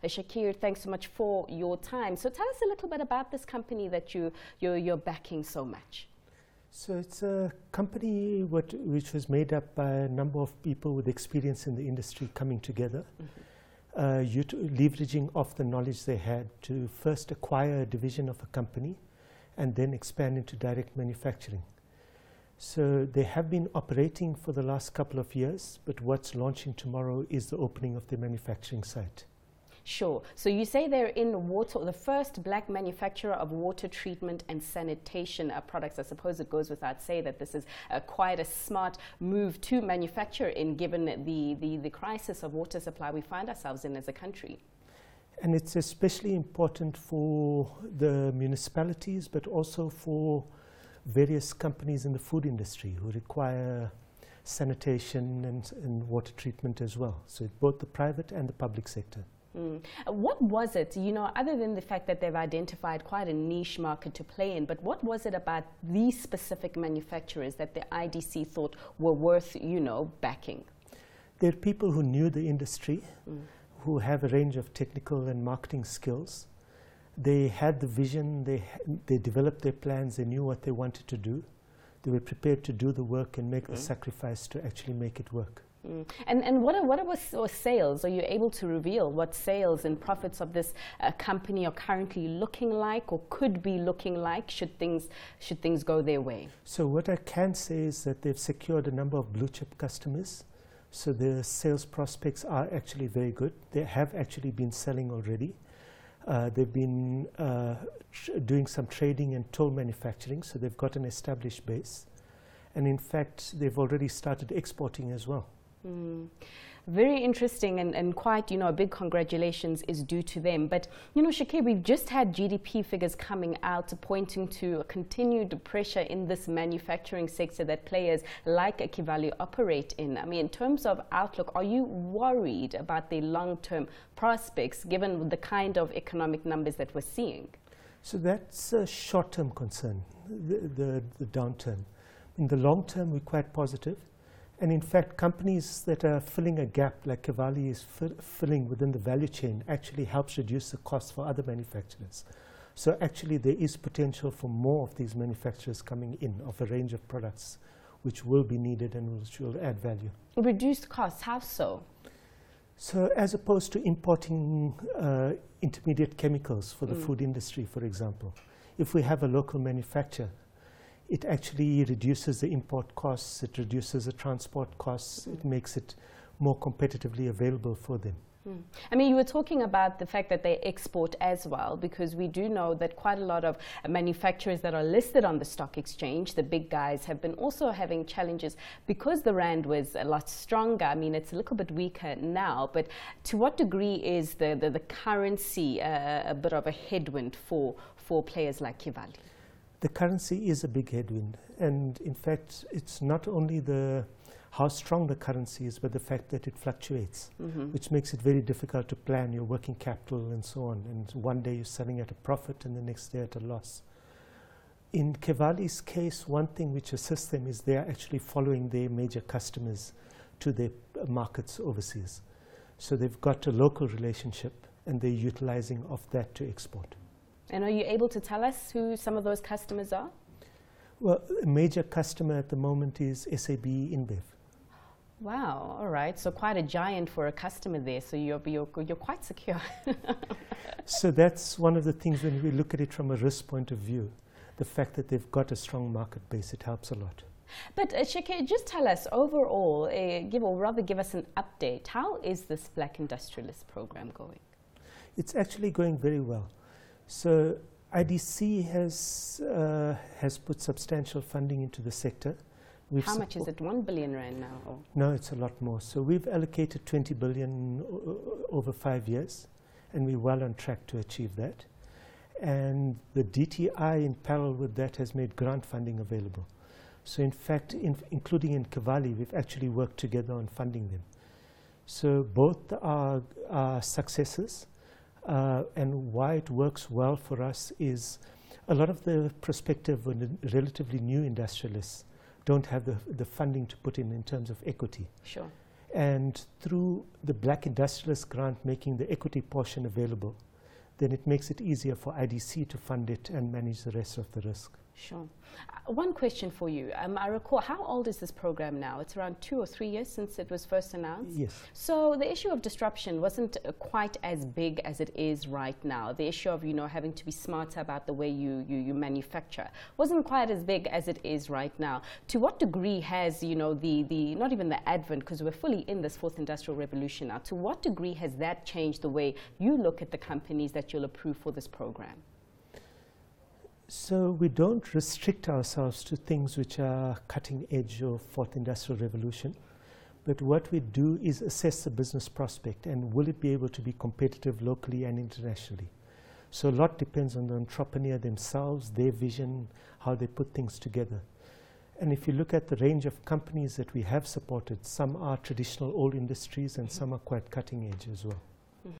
Shakeel, thanks so much for your time. So tell us a little bit about this company that you're backing so much. So it's a company which was made up by a number of people with experience in the industry coming together, leveraging off the knowledge they had to first acquire a division of a company and then expand into direct manufacturing. So they have been operating for the last couple of years, but what's launching tomorrow is the opening of their manufacturing site. Sure. So you say they're in water, the first black manufacturer of water treatment and sanitation products. I suppose it goes without saying that this is quite a smart move to manufacture in, given the crisis of water supply we find ourselves in as a country. And it's especially important for the municipalities, but also for various companies in the food industry who require sanitation and water treatment as well. So both the private and the public sector. What was it, other than the fact that they've identified quite a niche market to play in, but what was it about these specific manufacturers that the IDC thought were worth, backing? They're people who knew the industry, who have a range of technical and marketing skills. They had the vision, they developed their plans, they knew what they wanted to do. They were prepared to do the work and make the sacrifice to actually make it work. And what was sales? Are you able to reveal what sales and profits of this company are currently looking like, or could be looking like, should things go their way? So what I can say is that they've secured a number of blue chip customers. So the sales prospects are actually very good. They have actually been selling already. They've been doing some trading and toll manufacturing, so they've got an established base. And in fact, they've already started exporting as well. Very interesting, and quite, a big congratulations is due to them. But, Shakeel, we've just had GDP figures coming out pointing to a continued pressure in this manufacturing sector that players like Kevali operate in. I mean, in terms of outlook, are you worried about the long-term prospects given the kind of economic numbers that we're seeing? So that's a short-term concern, the downturn. In the long term, we're quite positive. And in fact, companies that are filling a gap like Kevali is filling within the value chain actually helps reduce the cost for other manufacturers. So actually there is potential for more of these manufacturers coming in of a range of products which will be needed and which will add value. Reduced costs, how so? So as opposed to importing intermediate chemicals for the food industry, for example, if we have a local manufacturer, it actually reduces the import costs, it reduces the transport costs, it makes it more competitively available for them. I mean, you were talking about the fact that they export as well, because we do know that quite a lot of manufacturers that are listed on the stock exchange, the big guys, have been also having challenges because the rand was a lot stronger. I mean, it's a little bit weaker now, but to what degree is the currency a bit of a headwind for players like Kevali? The currency is a big headwind, and in fact, it's not only how strong the currency is, but the fact that it fluctuates, which makes it very difficult to plan your working capital and so on. And one day you're selling at a profit and the next day at a loss. In Kevali's case, one thing which assists them is they are actually following their major customers to their markets overseas. So they've got a local relationship and they're utilizing of that to export. And are you able to tell us who some of those customers are? Well, a major customer at the moment is SAB InBev. Wow, all right. So quite a giant for a customer there. So you're quite secure. So that's one of the things when we look at it from a risk point of view. The fact that they've got a strong market base, it helps a lot. But Shakeel, just tell us overall, give us an update. How is this Black Industrialist program going? It's actually going very well. So IDC has put substantial funding into the sector. How much is it? 1 billion rand now? Or? No, it's a lot more. So we've allocated 20 billion over 5 years, and we're well on track to achieve that. And the DTI in parallel with that has made grant funding available. So in fact, including in Kevali, we've actually worked together on funding them. So both are successes. And why it works well for us is a lot of the prospective and relatively new industrialists don't have the funding to put in terms of equity. Sure. And through the Black Industrialists grant making the equity portion available, then it makes it easier for IDC to fund it and manage the rest of the risk. Sure. One question for you. I recall, how old is this program now? It's around 2 or 3 years since it was first announced? Yes. So the issue of disruption wasn't quite as big as it is right now. The issue of, having to be smarter about the way you manufacture wasn't quite as big as it is right now. To what degree has, the not even the advent, because we're fully in this fourth industrial revolution now, to what degree has that changed the way you look at the companies that you'll approve for this program? So we don't restrict ourselves to things which are cutting edge of fourth industrial revolution, but what we do is assess the business prospect and will it be able to be competitive locally and internationally. So a lot depends on the entrepreneur themselves, their vision, how they put things together. And if you look at the range of companies that we have supported, some are traditional old industries and some are quite cutting edge as well.